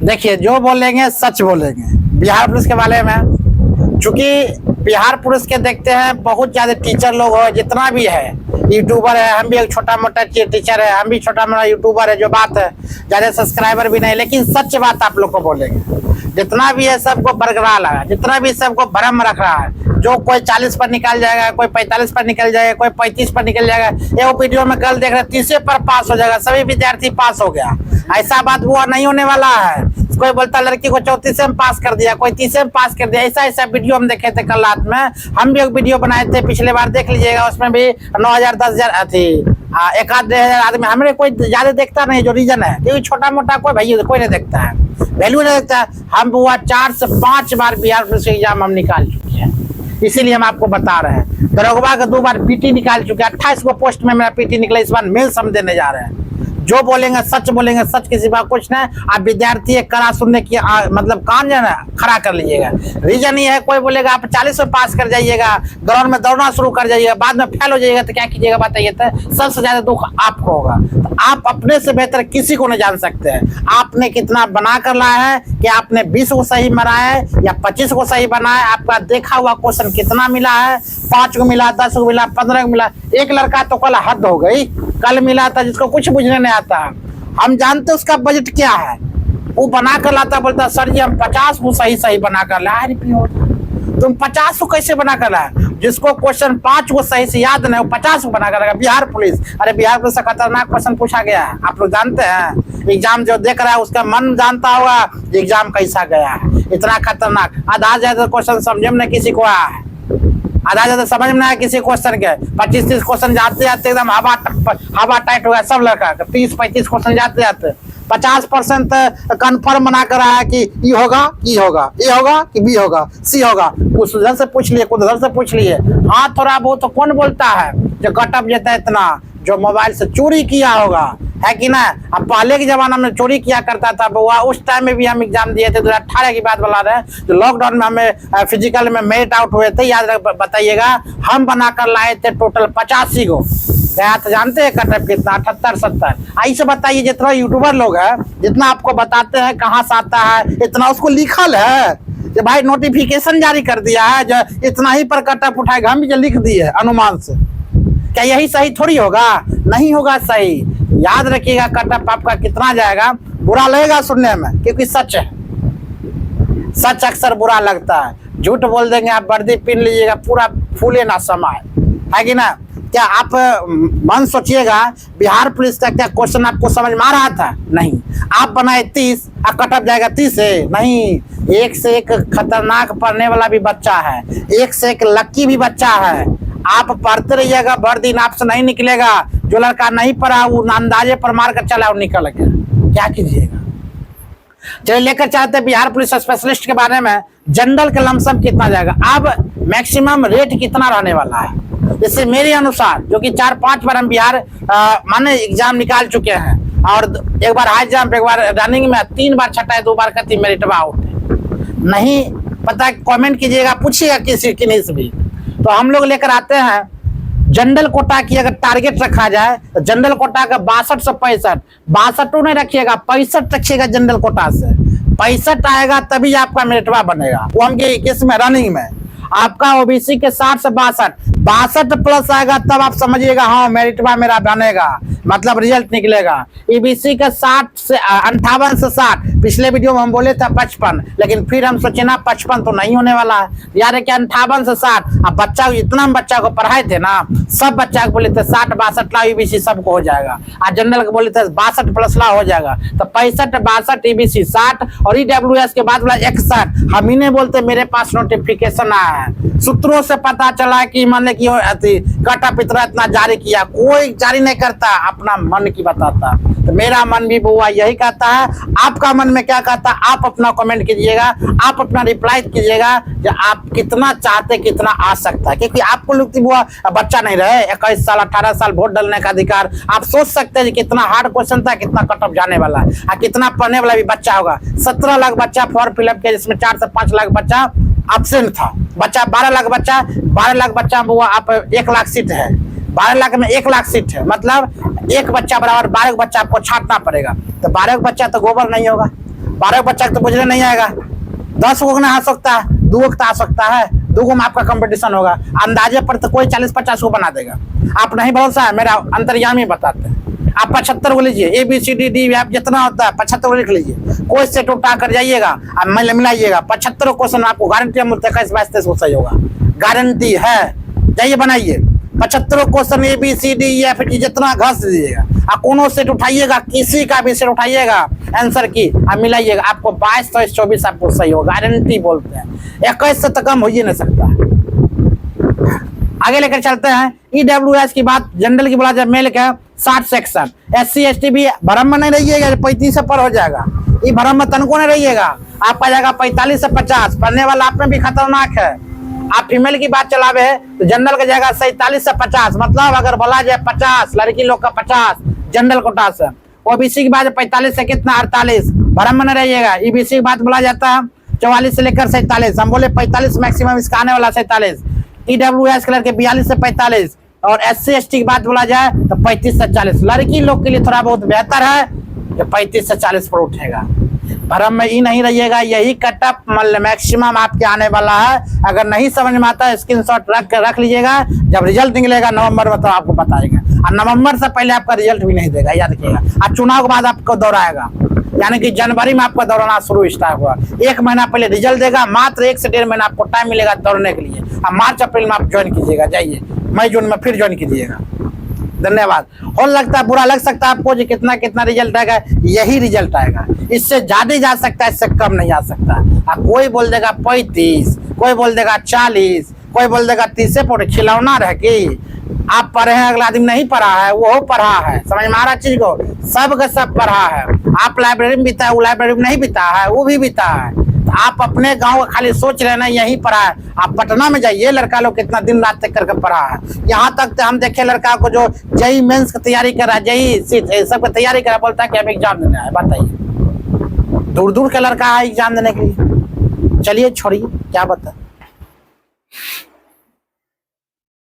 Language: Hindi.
देखिए, जो बोलेंगे सच बोलेंगे बिहार पुलिस के बारे में। चूंकि बिहार पुलिस के देखते हैं बहुत ज्यादा टीचर लोग हो, जितना भी है यूट्यूबर है, हम भी एक छोटा मोटा टीचर है, हम भी छोटा मोटा यूट्यूबर है, जो बात है ज्यादा सब्सक्राइबर भी नहीं, लेकिन सच बात आप लोग को बोलेंगे। जितना भी है सबको बरकरार लगा, जितना भी सबको भ्रम रख रहा है, जो कोई 40 पर निकल जाएगा, कोई 45 पर निकल जाएगा, कोई 35 पर निकल जाएगा, ये वीडियो में कल देख रहे 30 पर पास हो जाएगा, सभी विद्यार्थी पास हो गया, ऐसा बात हुआ नहीं होने वाला है। कोई बोलता लड़की को 34 में पास कर दिया, कोई 30 में पास कर दिया, ऐसा ऐसा वीडियो हम देखे थे कल रात में। हम भी एक वीडियो बनाए थे पिछले बार, देख लीजिएगा, उसमें भी 9,000 10,000 थी, 1,000 आदमी। हमें कोई ज्यादा देखता नहीं, जो रीजन है क्योंकि छोटा मोटा कोई भैया कोई नहीं देखता है, वैल्यू नहीं देखता। हम हुआ 4 से 5 बार बिहार पुलिस एग्जाम हम निकाल चुके हैं, इसीलिए हम आपको बता रहे हैं। दरोगा का 2 बार पीटी निकाल चुके हैं, 28 को पोस्ट में मेरा पीटी निकला, इस बार मेल्स हम देने जा रहे हैं। जो बोलेंगे सच बोलेंगे, सच के सिवा कुछ नहीं। आप विद्यार्थी एक कड़ा सुनने की मतलब कान जो है ना खड़ा कर लीजिएगा। रीजन ये है, कोई बोलेगा आप 40 में पास कर जाइएगा, ग्राउंड में दौड़ना शुरू कर जाइएगा, बाद में फेल हो जाइएगा तो क्या कीजिएगा बताइए। तो सबसे ज्यादा दुख आपको होगा। तो आप अपने से बेहतर किसी को नहीं जान सकते हैं। आपने कितना बना कर लाया है, कि आपने 20 को सही बनाया है या 25 को सही बनाया है, आपका देखा हुआ क्वेश्चन कितना मिला है, 5 को मिला, 10 को मिला, 15 को मिला। एक लड़का तो कल हद हो गई, कल मिला था जिसको कुछ बुझने नहीं आता। हम जानते उसका बजट क्या है, वो बना कर लाता, बोलता सर जी हम 50 को सही बना कर लाया। तुम 50 को कैसे बना कर लाया? जिसको क्वेश्चन 5 को सही से याद नहीं, वो 50 को बना कर लाएगा। बिहार पुलिस, अरे बिहार पुलिस से खतरनाक क्वेश्चन पूछा गया है, आप लोग जानते हैं। एग्जाम जो देख रहा है उसका मन जानता होगा एग्जाम कैसा गया है, इतना खतरनाक। आधा ज्यादा क्वेश्चन समझे में किसी को आया है, आधा ज्यादा समझ में आया किसी क्वेश्चन के। 25-30 क्वेश्चन जाते जाते एकदम हवा टाइट हो गया सब लड़का। 30-35 क्वेश्चन जाते जाते 50% कन्फर्म बना कर आया कि ये होगा, ये होगा, ये होगा कि बी होगा, सी होगा। कुछ उधर से पूछ लिए, कुछ उधर से पूछ लिए। हाँ थोड़ा बहुत तो कौन बोलता है जो कटअप देता है इतना, जो मोबाइल से चोरी किया होगा, है कि ना। अब पहले के जमाना में चोरी किया करता था बउआ, उस टाइम में भी हम एग्जाम दिए थे। 2018 की बात बता रहे हैं, जो लॉकडाउन में हमें फिजिकल में मेरिट आउट हुए थे, याद बताइएगा। हम बनाकर लाए थे टोटल 85 को। गया तो जानते हैं कटअप कितना, 78-70। ऐसे बताइए जितना यूट्यूबर लोग है, जितना आपको बताते हैं कहाँ से आता है, इतना उसको लिखल है कि भाई नोटिफिकेशन जारी कर दिया है जो इतना ही पर कटअप उठाएगा, हम भी लिख दिए अनुमान से। क्या यही सही थोड़ी होगा? नहीं होगा सही। याद रखिएगा कटअप आपका कितना जाएगा। बुरा लगेगा सुनने में क्योंकि सच है, सच अक्सर बुरा लगता है। झूठ बोल देंगे आप, वर्दी पहन लीजिएगा, पूरा फूले ना समाए, है कि ना। क्या आप मन सोचिएगा बिहार पुलिस का क्या क्वेश्चन आपको समझ में आ रहा था? नहीं। आप बनाए 30 और कटअप जाएगा 30 है? नहीं। एक से एक खतरनाक पढ़ने वाला भी बच्चा है, एक से एक लक्की भी बच्चा है। आप पढ़ते रहिएगा, भर दिन आपसे नहीं निकलेगा। जो लड़का नहीं पढ़ा वो अंदाजे पर मार कर चला और निकल गया, क्या कीजिएगा। चलिए लेकर चाहते हैं बिहार पुलिस स्पेशलिस्ट के बारे में। जनरल का लमसम कितना जाएगा, अब मैक्सिमम रेट कितना रहने वाला है। जैसे मेरे अनुसार, जो कि 4-5 बार हम बिहार माने एग्जाम निकाल चुके हैं, और एक बार हाई जंप, एक बार रनिंग में, 3 बार छटा है, 2 बार का मेरिट आउट है। नहीं पता कमेंट कीजिएगा, पूछिएगा किसी से भी। तो हम लोग लेकर आते हैं जनरल कोटा की अगर टारगेट रखा जाए तो जनरल कोटा का 62 से 65, 62 नहीं रखिएगा, 65 रखिएगा। जनरल कोटा से 65 आएगा तभी आपका मेरिटवा बनेगा। वो हम किसमें, रनिंग में। आपका ओबीसी के 60 से 62 प्लस आएगा तब आप समझिएगा हाँ मेरिटवा मेरा बनेगा, मतलब रिजल्ट निकलेगा। ईबीसी के 58 से 60, पिछले वीडियो में हम बोले थे 55, लेकिन फिर हम सोचे ना 55 तो नहीं होने वाला है यार, क्या 58 से 60। अब बच्चा इतना हम बच्चा को पढ़ाए थे ना, सब बच्चा को बोले थे 60-62 ला ईबीसी सबको हो जाएगा, आज जनरल को बोले थे 62 प्लस ला हो जाएगा। तो 65-62 ईबीसी 60 और ईडब्ल्यूएस के बाद बोला 61। हम ही नहीं बोलते, मेरे पास नोटिफिकेशन आया है, सूत्रों से पता चला कि मैंने कि कटअप इतना जारी किया। कोई जारी नहीं करता, अपना मन की बताता। तो मेरा मन भी बुआ यही कहता है, आपका मन में क्या कहता है आप अपना कमेंट कीजिएगा, आप अपना रिप्लाई कीजिएगा कि आप कितना चाहते, कितना आ सकता है। क्योंकि आपको लगती बुआ बच्चा नहीं रहे, 21 साल 18 साल वोट डालने का अधिकार। आप सोच सकते हैं कितना हार्ड क्वेश्चन था, कितना कटअप जाने वाला है, और कितना पढ़ने वाला भी बच्चा होगा। 17 लाख बच्चा फॉर्म फिलअप किया, जिसमें 4 से 5 लाख बच्चा एब्सेंट था। बच्चा 12 लाख बच्चा, 12 लाख बच्चा बुआ आप 1 लाख सीट है, 12 लाख में 1 लाख सीट है, मतलब एक बच्चा बराबर 12 बच्चा आपको छांटना पड़ेगा। तो 12 बच्चा तो गोबर नहीं होगा, 12 बच्चा तो बुझने नहीं आएगा, 10 को ना आ सकता है, 2 को आ सकता है, 2 में आपका कंपटीशन होगा। अंदाजे पर तो कोई 40-50 को बना देगा। आप नहीं भरोसा है, मेरा अंतर्यामी बताते हैं। आप 75 को लीजिए, ABCDD आप जितना होता है 75 को लिख लीजिए, कोई सेट उठा कर जाइएगा, आप मिलाइएगा, 75 क्वेश्चन आपको गारंटी मिलता है 22-23 को सही होगा, गारंटी है। जाइए बनाइए 75 क्वेश्चन ABCDEF जितना घस दीजिएगा, आप कोनो सेट उठाइएगा, किसी का भी सेट उठाइएगा आंसर की, आप मिलाइएगा, आपको 22, 23, 24 आपको सही होगा, गारंटी बोलते हैं। 21 से तो कम हो ही नहीं सकता। आगे लेकर चलते हैं। EWS की बात, जनरल की बोला जाए मेल का 60 सेक्शन, SC ST भी भरम में नहीं रहिएगा, 35 से पर हो जाएगा, ये भरम में तनको नहीं रहिएगा, आपका जाएगा 45 से 50। पढ़ने वाला आप में भी खतरनाक है। आप फीमेल की बात चलावे है तो जनरल का जाएगा 47 से 50, मतलब अगर बोला जाए 50 लड़की लोग का 50 जनरल कोटा से। OBC की बात 45 से कितना 48, भरम में नहीं रहिएगा। EBC की बात बोला जाता है 44 से लेकर 47, हम बोले 45 मैक्सिमम इसका आने वाला 47। EWS के लड़के 42 से 45 और SC ST की बात बोला जाए तो 35 से 40। लड़की लोग के लिए थोड़ा बहुत बेहतर है कि 35 से 40 पर उठेगा। भरम में ही नहीं रहिएगा, यही कटअप मैक्सिमम आपके आने वाला है। अगर नहीं समझ में आता है स्क्रीनशॉट रख लीजिएगा, जब रिजल्ट निकलेगा नवंबर में तो आपको बताएगा, और नवंबर से पहले आपका रिजल्ट भी नहीं देगा, याद रखिएगा। और चुनाव के बाद आपको दौड़ाएगा, यानी कि जनवरी में आपका दौड़ना शुरू स्टार्ट हुआ, 1 महीना पहले रिजल्ट देगा, मात्र 1 से 1.5 महीना आपको टाइम मिलेगा दौड़ने के लिए। और मार्च अप्रैल में आप ज्वाइन कीजिएगा, जाइए मई जून में फिर ज्वाइन कीजिएगा। धन्यवाद। हो लगता है बुरा लग सकता है आपको, जो कितना कितना रिजल्ट आएगा, यही रिजल्ट आएगा, इससे ज्यादा जा सकता है, इससे कम नहीं आ सकता। कोई बोल देगा 35, कोई बोल देगा 40, कोई बोल देगा 30 से पर खिलौना रह की आप पढ़े हैं, अगला आदमी नहीं पढ़ा है, वो पढ़ा है। समझ में आ रहा चीज को, सब का सब पढ़ा है। आप लाइब्रेरी में बिता है, वो लाइब्रेरी में नहीं बिता है, वो भी बिता है। तो आप अपने गांव का खाली सोच रहे ना यही पढ़ा है। आप पटना में जाइए, लड़का लोग कितना दिन रात तक करके पढ़ा है। यहाँ तक तो हम देखे लड़का को जो JEE मेंस की तैयारी कर रहा है, JEE सब की तैयारी कर रहा है, बोलता है कि हम एग्जाम देने आए। बताइए, दूर दूर का लड़का है एग्जाम देने के लिए। चलिए छोड़िए, क्या बता।